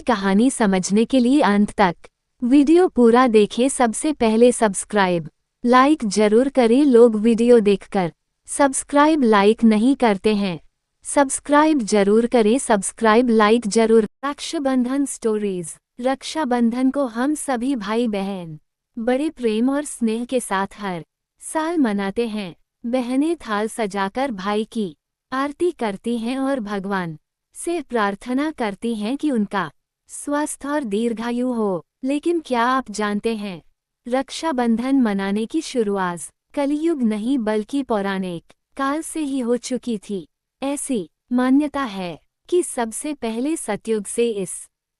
कहानी समझने के लिए अंत तक वीडियो पूरा देखें। सबसे पहले सब्सक्राइब लाइक जरूर करें। लोग वीडियो देखकर सब्सक्राइब लाइक नहीं करते हैं, सब्सक्राइब जरूर करें, सब्सक्राइब लाइक जरूर। रक्षाबंधन स्टोरीज। रक्षाबंधन को हम सभी भाई बहन बड़े प्रेम और स्नेह के साथ हर साल मनाते हैं। बहनें थाल सजाकर भाई की आरती करती हैं और भगवान से प्रार्थना करती हैं कि उनका स्वस्थ और दीर्घायु हो। लेकिन क्या आप जानते हैं, रक्षाबंधन मनाने की शुरुआत कलयुग नहीं बल्कि पौराणिक काल से ही हो चुकी थी। ऐसी मान्यता है कि सबसे पहले सतयुग से इस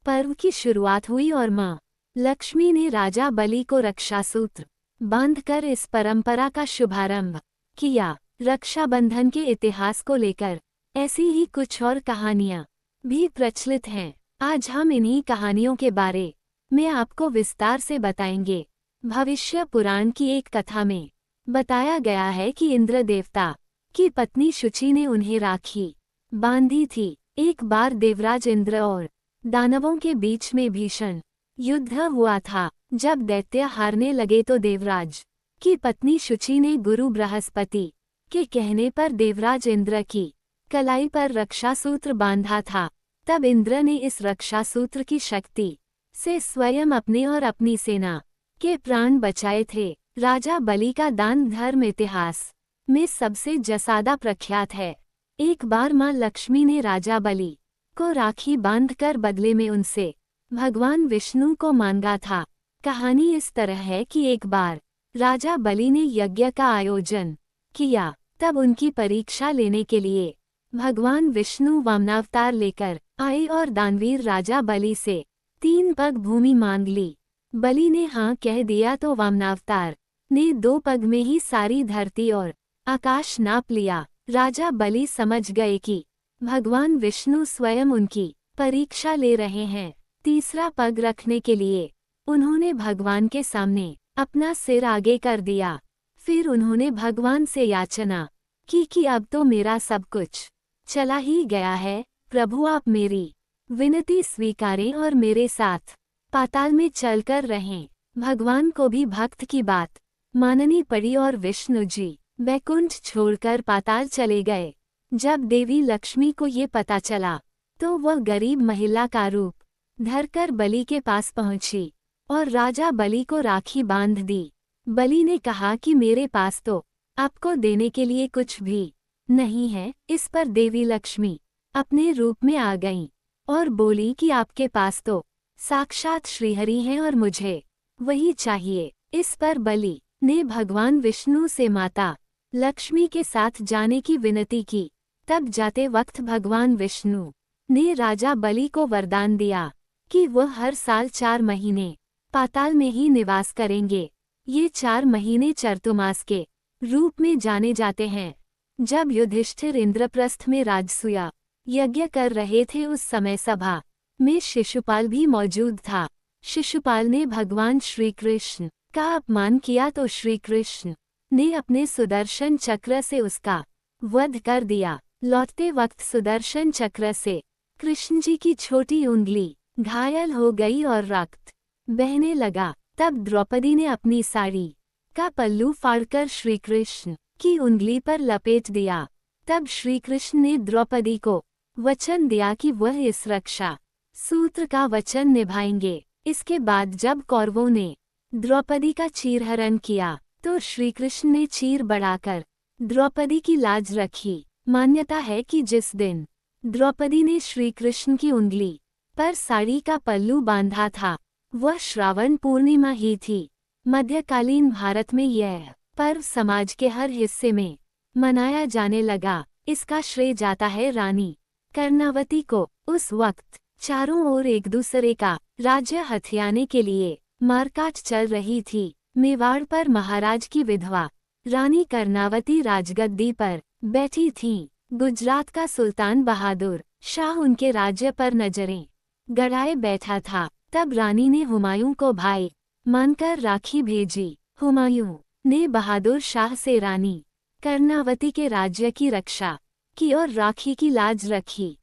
पर्व की शुरुआत हुई और मां लक्ष्मी ने राजा बलि को रक्षासूत्र बांधकर इस परंपरा का शुभारंभ किया। रक्षाबंधन के इतिहास को लेकर ऐसी ही कुछ और कहानियां भी प्रचलित हैं। आज हम इन्हीं कहानियों के बारे में आपको विस्तार से बताएंगे। भविष्य पुराण की एक कथा में बताया गया है कि इंद्र देवता की पत्नी शुचि ने उन्हें राखी बांधी थी। एक बार देवराज इंद्र और दानवों के बीच में भीषण युद्ध हुआ था। जब दैत्य हारने लगे तो देवराज की पत्नी शुचि ने गुरु बृहस्पति के कहने पर देवराज इंद्र की कलाई पर रक्षासूत्र बांधा था। तब इंद्र ने इस रक्षासूत्र की शक्ति से स्वयं अपने और अपनी सेना के प्राण बचाए थे। राजा बलि का दान धर्म इतिहास में सबसे ज्यादा प्रख्यात है। एक बार मां लक्ष्मी ने राजा बलि को राखी बांधकर बदले में उनसे भगवान विष्णु को मांगा था। कहानी इस तरह है कि एक बार राजा बलि ने यज्ञ का आयोजन किया। तब उनकी परीक्षा लेने के लिए भगवान विष्णु वामनावतार लेकर आए और दानवीर राजा बलि से 3 पग भूमि मांग ली। बलि ने हाँ कह दिया तो वामनावतार ने 2 पग में ही सारी धरती और आकाश नाप लिया। राजा बलि समझ गए कि भगवान विष्णु स्वयं उनकी परीक्षा ले रहे हैं। तीसरा पग रखने के लिए उन्होंने भगवान के सामने अपना सिर आगे कर दिया। फिर उन्होंने भगवान से याचना की कि अब तो मेरा सब कुछ चला ही गया है, प्रभु आप मेरी विनती स्वीकारें और मेरे साथ पाताल में चलकर रहें। भगवान को भी भक्त की बात माननी पड़ी और विष्णु जी वैकुंठ छोड़कर पाताल चले गए। जब देवी लक्ष्मी को ये पता चला तो वह गरीब महिला का रूप धरकर बलि के पास पहुंची और राजा बलि को राखी बांध दी। बलि ने कहा कि मेरे पास तो आपको देने के लिए कुछ भी नहीं है। इस पर देवी लक्ष्मी अपने रूप में आ गईं और बोली कि आपके पास तो साक्षात श्रीहरि हैं और मुझे वही चाहिए। इस पर बलि ने भगवान विष्णु से माता लक्ष्मी के साथ जाने की विनती की। तब जाते वक्त भगवान विष्णु ने राजा बलि को वरदान दिया कि वह हर साल 4 महीने पाताल में ही निवास करेंगे। ये 4 महीने चर्तुमास के रूप में जाने जाते हैं। जब युधिष्ठिर इंद्रप्रस्थ में राजसूय यज्ञ कर रहे थे उस समय सभा में शिशुपाल भी मौजूद था। शिशुपाल ने भगवान श्री कृष्ण का अपमान किया तो श्री कृष्ण ने अपने सुदर्शन चक्र से उसका वध कर दिया। लौटते वक्त सुदर्शन चक्र से कृष्ण जी की छोटी उंगली घायल हो गई और रक्त बहने लगा। तब द्रौपदी ने अपनी साड़ी का पल्लू फाड़कर श्री कृष्ण की उंगली पर लपेट दिया। तब श्री कृष्ण ने द्रौपदी को वचन दिया कि वह इस रक्षा सूत्र का वचन निभाएंगे। इसके बाद जब कौरवों ने द्रौपदी का चीरहरण किया तो श्री कृष्ण ने चीर बढ़ाकर द्रौपदी की लाज रखी। मान्यता है कि जिस दिन द्रौपदी ने श्री कृष्ण की उंगली पर साड़ी का पल्लू बांधा था वह श्रावण पूर्णिमा ही थी। मध्यकालीन भारत में यह पर्व समाज के हर हिस्से में मनाया जाने लगा। इसका श्रेय जाता है रानी कर्णावती को। उस वक्त चारों ओर एक दूसरे का राज्य हथियाने के लिए मारकाट चल रही थी। मेवाड़ पर महाराज की विधवा रानी कर्णावती राजगद्दी पर बैठी थीं। गुजरात का सुल्तान बहादुर शाह उनके राज्य पर नजरें गड़ाए बैठा था। तब रानी ने हुमायूं को भाई मानकर राखी भेजी। हुमायूं ने बहादुर शाह से रानी कर्णावती के राज्य की रक्षा की और राखी की लाज रखी।